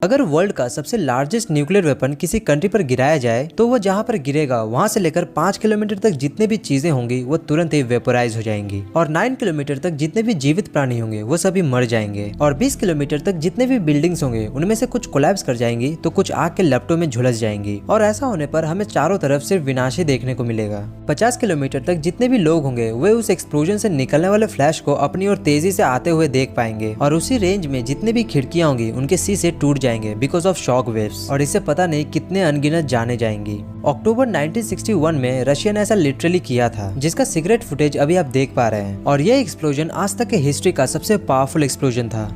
अगर वर्ल्ड का सबसे लार्जेस्ट न्यूक्लियर वेपन किसी कंट्री पर गिराया जाए तो वो जहाँ पर गिरेगा वहां से लेकर 5 किलोमीटर तक जितने भी चीजें होंगी वो तुरंत ही वेपोराइज हो जाएंगी और 9 किलोमीटर तक जितने भी जीवित प्राणी होंगे वो सभी मर जाएंगे और 20 किलोमीटर तक जितने भी बिल्डिंग्स होंगे उनमें से कुछ कोलैप्स कर जाएंगी तो कुछ आग के लपटों में झुलस जाएंगी और ऐसा होने पर हमें चारों तरफ सिर्फ विनाश ही देखने को मिलेगा। 50 किलोमीटर तक जितने भी लोग होंगे वे उस एक्सप्लोजन से निकलने वाले फ्लैश को अपनी ओर तेजी से आते हुए देख पाएंगे और उसी रेंज में जितने भी खिड़कियां होंगी उनके शीशे टूट जाएंगे बिकॉज ऑफ शॉक वेव्स और इससे पता नहीं कितने अनगिनत जाने जाएंगी। अक्टूबर 1961 में रशिया ने ऐसा लिटरली किया था जिसका सीक्रेट फुटेज अभी आप देख पा रहे हैं और यह एक्सप्लोजन आज तक के हिस्ट्री का सबसे पावरफुल एक्सप्लोजन था।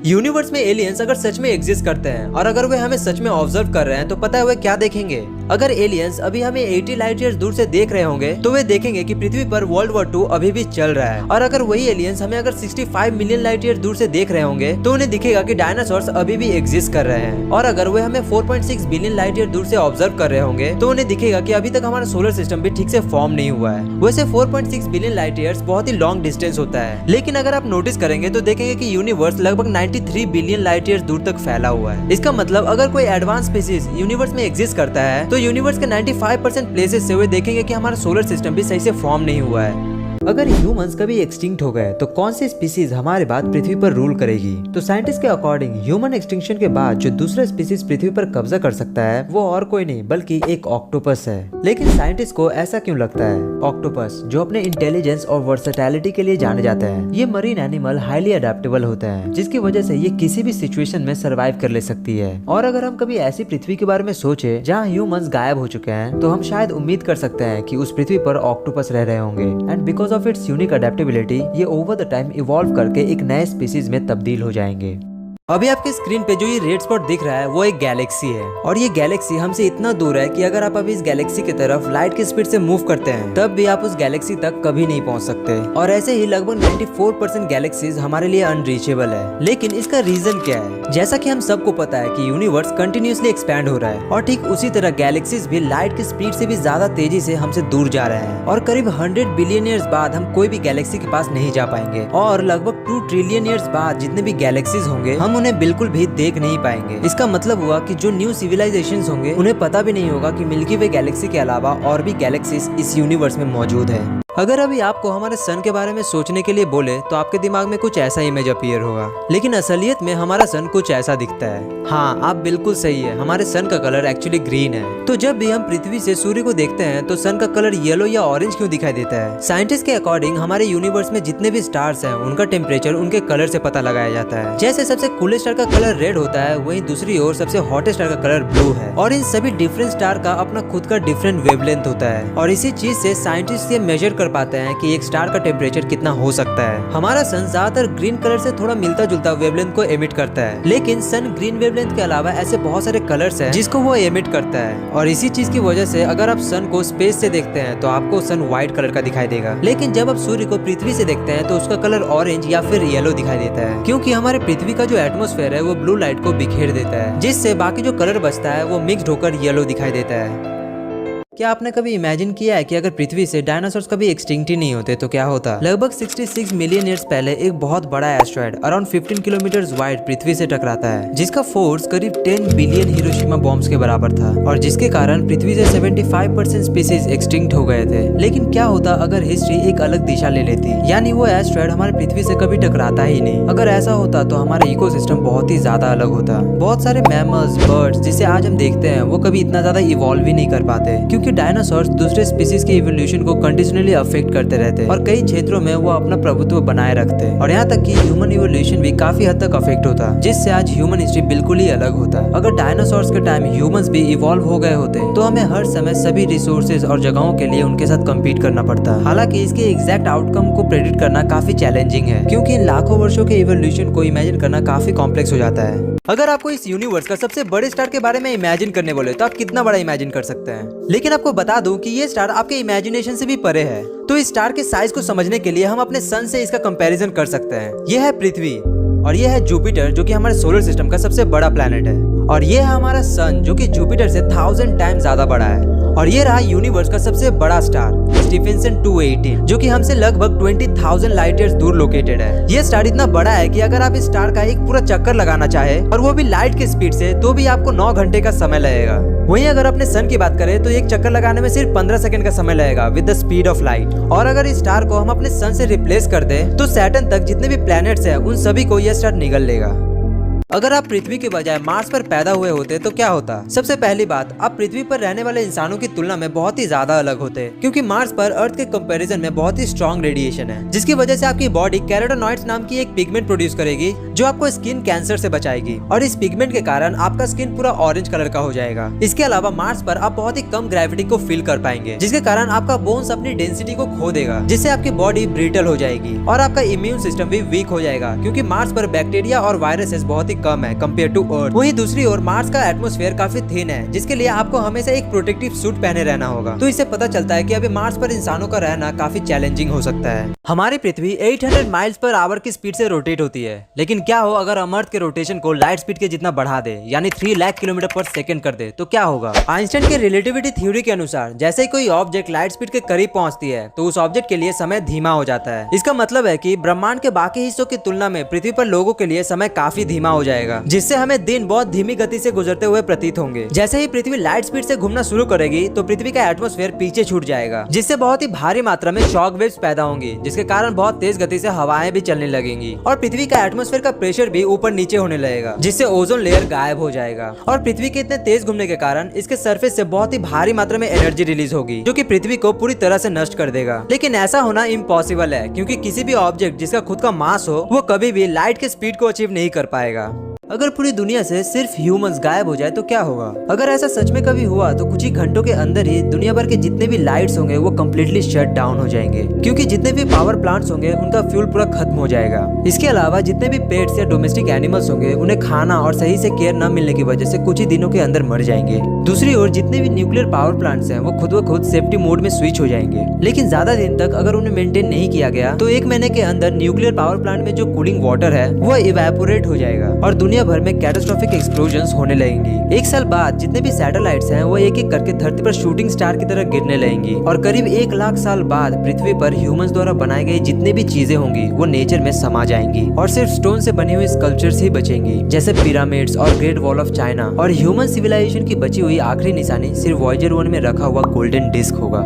यूनिवर्स में एलियंस अगर सच में एग्जिस्ट करते हैं और अगर वे हमें सच में ऑब्जर्व कर रहे हैं तो पता है वे क्या देखेंगे। अगर एलियंस अभी हमें 80 लाइट ईयर्स दूर से देख रहे होंगे तो वे देखेंगे कि पृथ्वी पर वर्ल्ड वॉर 2 अभी भी चल रहा है और अगर वही एलियंस हमें अगर 65 मिलियन लाइट ईयर दूर से देख रहे होंगे तो उन्हें दिखेगा कि डायनासोर्स अभी भी एग्जिस्ट कर रहे हैं और अगर वे हमें 4.6 बिलियन लाइट ईयर दूर से ऑब्जर्व कर रहे होंगे तो उन्हें दिखेगा कि अभी तक हमारा सोलर सिस्टम भी ठीक से फॉर्म नहीं हुआ है। वैसे 4.6 बिलियन लाइट ईयर्स बहुत ही लॉन्ग डिस्टेंस होता है, लेकिन अगर आप नोटिस करेंगे तो देखेंगे कि यूनिवर्स लगभग 93 बिलियन लाइट ईयर्स दूर तक फैला हुआ है। इसका मतलब अगर कोई एडवांस स्पीसीज यूनिवर्स में एग्जिस्ट करता है तो यूनिवर्स के 95% प्लेसेस से वे देखेंगे कि हमारा सोलर सिस्टम भी सही से फॉर्म नहीं हुआ है। अगर ह्यूमंस कभी एक्सटिंक्ट हो गए तो कौन सी स्पीसीज हमारे बाद पृथ्वी पर रूल करेगी? तो साइंटिस्ट के अकॉर्डिंग ह्यूमन एक्सटिंक्शन के बाद जो दूसरा स्पीसीज पृथ्वी पर कब्जा कर सकता है वो और कोई नहीं बल्कि एक ऑक्टोपस है। लेकिन साइंटिस्ट को ऐसा क्यों लगता है? ऑक्टोपस जो अपने इंटेलिजेंस और वर्सेटैलिटी के लिए जाने जाते हैं, ये मरीन एनिमल हाईली अडेप्टेबल होते हैं जिसकी वजह से ये किसी भी सिचुएशन में सर्वाइव कर ले सकती है। और अगर हम कभी ऐसी पृथ्वी के बारे में सोचे जहाँ ह्यूमंस गायब हो चुके हैं तो हम शायद उम्मीद कर सकते हैं कि उस पृथ्वी पर ऑक्टोपस रह रहे होंगे and because of its unique adaptability ये ओवर द टाइम इवॉल्व करके एक नए स्पीसीज में तब्दील हो जाएंगे। अभी आपके स्क्रीन पे जो ये रेड स्पॉट दिख रहा है वो एक गैलेक्सी है और ये गैलेक्सी हमसे इतना दूर है कि अगर आप अभी इस गैलेक्सी की तरफ लाइट की स्पीड से मूव करते हैं तब भी आप उस गैलेक्सी तक कभी नहीं पहुंच सकते और ऐसे ही लगभग 94% गैलेक्सीज हमारे लिए अनरीचेबल है। लेकिन इसका रीजन क्या है? जैसा कि हम सबको पता है कि यूनिवर्स कंटिन्यूसली एक्सपैंड हो रहा है और ठीक उसी तरह गैलेक्सीज भी लाइट की स्पीड से भी ज्यादा तेजी से हमसे दूर जा रहे हैं और करीब 100 बिलियन ईयर्स बाद हम कोई भी गैलेक्सी के पास नहीं जा पाएंगे और लगभग 2 ट्रिलियन ईयर्स बाद जितने भी गैलेक्सीज होंगे हम उन्हें बिल्कुल भी देख नहीं पाएंगे। इसका मतलब हुआ कि जो न्यू सिविलाइजेशंस होंगे उन्हें पता भी नहीं होगा कि मिल्की वे गैलेक्सी के अलावा और भी गैलेक्सीज इस यूनिवर्स में मौजूद है। अगर अभी आपको हमारे सन के बारे में सोचने के लिए बोले तो आपके दिमाग में कुछ ऐसा इमेज अपीयर होगा, लेकिन असलियत में हमारा सन कुछ ऐसा दिखता है। हाँ, आप बिल्कुल सही है, हमारे सन का कलर एक्चुअली ग्रीन है। तो जब भी हम पृथ्वी से सूर्य को देखते हैं तो सन का कलर येलो या ऑरेंज क्यों दिखाई देता है? साइंटिस्ट के अकॉर्डिंग हमारे यूनिवर्स में जितने भी स्टार्स हैं उनका टेम्परेचर उनके कलर से पता लगाया जाता है। जैसे सबसे कूलेस्ट स्टार का कलर रेड होता है वहीं दूसरी ओर सबसे हॉटेस्ट स्टार का कलर ब्लू है और इन सभी डिफरेंट स्टार का अपना खुद का डिफरेंट वेवलेंथ होता है और इसी चीज से साइंटिस्ट ये मेजर कर पाते हैं कि एक स्टार का टेम्परेचर कितना हो सकता है। हमारा सन ज्यादातर ग्रीन कलर से थोड़ा मिलता जुलता वेवलेंथ को एमिट करता है, लेकिन सन ग्रीन वेवलेंथ के अलावा ऐसे बहुत सारे कलर्स हैं जिसको वो एमिट करता है और इसी चीज की वजह से अगर आप सन को स्पेस से देखते हैं तो आपको सन व्हाइट कलर का दिखाई देगा, लेकिन जब आप सूर्य को पृथ्वी से देखते हैं तो उसका कलर ऑरेंज या फिर येलो दिखाई देता है क्योंकि हमारे पृथ्वी का जो एटमॉस्फेयर है वो ब्लू लाइट को बिखेर देता है जिससे बाकी जो कलर बचता है वो मिक्स्ड होकर येलो दिखाई देता है। क्या आपने कभी इमेजिन किया है कि अगर पृथ्वी से डायनासोर्स कभी एक्सटिंक्ट ही नहीं होते तो क्या होता? लगभग 66 मिलियन ईयर्स पहले एक बहुत बड़ा एस्ट्रॉयड अराउंड 15 किलोमीटर वाइड पृथ्वी से टकराता है जिसका फोर्स करीब 10 बिलियन हिरोशिमा बॉम्ब्स के बराबर था और जिसके कारण पृथ्वी से 75% स्पीसीज एक्सटिंक्ट हो गए थे। लेकिन क्या होता अगर हिस्ट्री एक अलग दिशा ले लेती, यानी वो एस्ट्रॉयड हमारे पृथ्वी से कभी टकराता ही नहीं? अगर ऐसा होता तो हमारा इकोसिस्टम बहुत ही ज्यादा अलग होता। बहुत सारे मैमल्स, बर्ड्स जिसे आज हम देखते हैं वो कभी इतना ज्यादा इवॉल्व ही नहीं कर पाते क्योंकि डायनासोर्स दूसरे स्पीसीज के इवोल्यूशन को कंटिन्यूअली अफेक्ट करते रहते और कई क्षेत्रों में वो अपना प्रभुत्व बनाए रखते और यहाँ तक कि ह्यूमन इवोल्यूशन भी काफी हद तक अफेक्ट होता जिससे आज ह्यूमन हिस्ट्री बिल्कुल ही अलग होता। अगर डायनासोर्स के टाइम ह्यूमंस भी इवॉल्व हो गए होते तो हमें हर समय सभी रिसोर्सेज और जगहों के लिए उनके साथ कम्पीट करना पड़ता। हालांकि इसके एग्जैक्ट आउटकम को प्रेडिक्ट करना काफी चैलेंजिंग है क्योंकि इन लाखों वर्षों के इवोल्यूशन को इमेजिन करना काफी कॉम्प्लेक्स हो जाता है। अगर आपको इस यूनिवर्स का सबसे बड़े स्टार के बारे में इमेजिन करने बोले तो आप कितना बड़ा इमेजिन कर सकते हैं, लेकिन आपको बता दूं कि ये स्टार आपके इमेजिनेशन से भी परे है। तो इस स्टार के साइज को समझने के लिए हम अपने सन से इसका कंपैरिजन कर सकते हैं। ये है पृथ्वी और ये है जुपिटर जो कि हमारे सोलर सिस्टम का सबसे बड़ा प्लैनेट है और ये है हमारा सन जो कि जुपिटर से 1000 टाइम ज्यादा बड़ा है और ये रहा यूनिवर्स का सबसे बड़ा स्टार स्टीफेंसन 218, जो कि हमसे लगभग 20,000 लाइट ईयर्स दूर लोकेटेड है। ये स्टार इतना बड़ा है कि अगर आप इस स्टार का एक पूरा चक्कर लगाना चाहे और वो भी लाइट की स्पीड से, तो भी आपको 9 घंटे का समय लगेगा। वहीं अगर अपने सन की बात करें तो एक चक्कर लगाने में सिर्फ 15 सेकंड का समय लगेगा with the speed of light. और अगर इस स्टार को हम अपने सन से रिप्लेस कर दें तो सैटर्न तक जितने भी प्लैनेट्स हैं उन सभी को यह स्टार निगल लेगा। अगर आप पृथ्वी के बजाय मार्स पर पैदा हुए होते तो क्या होता? सबसे पहली बात, आप पृथ्वी पर रहने वाले इंसानों की तुलना में बहुत ही ज्यादा अलग होते, क्योंकि मार्स पर अर्थ के कंपैरिजन में बहुत ही स्ट्रॉन्ग रेडिएशन है, जिसकी वजह से आपकी बॉडी कैरोटीनॉइड्स नाम की एक पिगमेंट प्रोड्यूस करेगी जो आपको स्किन कैंसर से बचाएगी। और इस पिगमेंट के कारण आपका स्किन पूरा ऑरेंज कलर का हो जाएगा। इसके अलावा मार्स पर आप बहुत ही कम ग्रेविटी को फील कर पाएंगे, जिसके कारण आपका बोन्स अपनी डेंसिटी को खो देगा, जिससे आपकी बॉडी ब्रिटल हो जाएगी और आपका इम्यून सिस्टम भी वीक हो जाएगा, क्योंकि मार्स पर बैक्टीरिया और वायरसेस बहुत ही कम है कंपेयर टू अर्थ। वहीं दूसरी ओर मार्स का एटमॉस्फेयर काफी थिन है, जिसके लिए आपको हमेशा एक प्रोटेक्टिव सूट पहने रहना होगा। तो इससे पता चलता है कि अभी मार्स पर इंसानों का रहना काफी चैलेंजिंग हो सकता है। हमारी पृथ्वी 800 माइल्स पर आवर की स्पीड से रोटेट होती है, लेकिन क्या हो अगर हम अर्थ के रोटेशन को लाइट स्पीड के जितना बढ़ा दे, यानी 3 लाख किलोमीटर पर सेकंड कर दे, तो क्या होगा? आइंस्टाइन के रिलेटिविटी थ्योरी के अनुसार जैसे ही कोई ऑब्जेक्ट लाइट स्पीड के करीब पहुंचती है तो उस ऑब्जेक्ट के लिए समय धीमा हो जाता है। इसका मतलब है कि ब्रह्मांड के बाकी हिस्सों की तुलना में पृथ्वी पर लोगों के लिए समय काफी धीमा हो जाएगा, जिससे हमें दिन बहुत धीमी गति से गुजरते हुए प्रतीत होंगे। जैसे ही पृथ्वी लाइट स्पीड से घूमना शुरू करेगी तो पृथ्वी का एटमॉस्फेयर पीछे छूट जाएगा, जिससे बहुत ही भारी मात्रा में शॉक वेव्स पैदा होंगी, जिसके कारण बहुत तेज गति से हवाएं भी चलने लगेंगी और पृथ्वी का एटमॉस्फेयर का प्रेशर भी ऊपर नीचे होने लगेगा, जिससे ओजोन लेयर गायब हो जाएगा। और पृथ्वी के इतने तेज घूमने के कारण इसके सरफेस से बहुत ही भारी मात्रा में एनर्जी रिलीज होगी, जो कि पृथ्वी को पूरी तरह से नष्ट कर देगा। लेकिन ऐसा होना इम्पॉसिबल है, क्योंकि किसी भी ऑब्जेक्ट जिसका खुद का मास हो वो कभी भी लाइट के स्पीड को अचीव नहीं कर पाएगा। अगर पूरी दुनिया से सिर्फ ह्यूमंस गायब हो जाए तो क्या होगा? अगर ऐसा सच में कभी हुआ तो कुछ ही घंटों के अंदर ही दुनिया भर के जितने भी लाइट्स होंगे वो कम्प्लीटली शट डाउन हो जाएंगे, क्योंकि जितने भी पावर प्लांट्स होंगे उनका फ्यूल पूरा खत्म हो जाएगा। इसके अलावा जितने भी पेट्स या डोमेस्टिक एनिमल्स होंगे उन्हें खाना और सही से केयर न मिलने की वजह से कुछ ही दिनों के अंदर मर जाएंगे। दूसरी ओर जितने भी न्यूक्लियर पावर प्लांट्स हैं वो खुद ब खुद सेफ्टी मोड में स्विच हो जाएंगे, लेकिन ज्यादा दिन तक अगर उन्हें मेंटेन नहीं किया गया तो 1 महीने के अंदर न्यूक्लियर पावर प्लांट में जो कूलिंग वाटर है वो इवेपोरेट हो जाएगा और दुनिया भर में कैटास्ट्रोफिक एक्सप्लोजन्स होने लगेंगी। 1 साल बाद जितने भी सैटेलाइट्स हैं वो एक एक करके धरती पर शूटिंग स्टार की तरह गिरने लगेंगी और करीब 1 लाख साल बाद पृथ्वी पर ह्यूमंस द्वारा बनाई गई जितने भी चीजें होंगी वो नेचर में समा जाएंगी और सिर्फ स्टोन से बनी हुई स्कल्पचर्स ही बचेंगी, जैसे पिरामिड्स और ग्रेट वॉल ऑफ चाइना। और ह्यूमन सिविलाइजेशन की बची हुई आखिरी निशानी सिर्फ वॉयेजर 1 में रखा हुआ गोल्डन डिस्क होगा।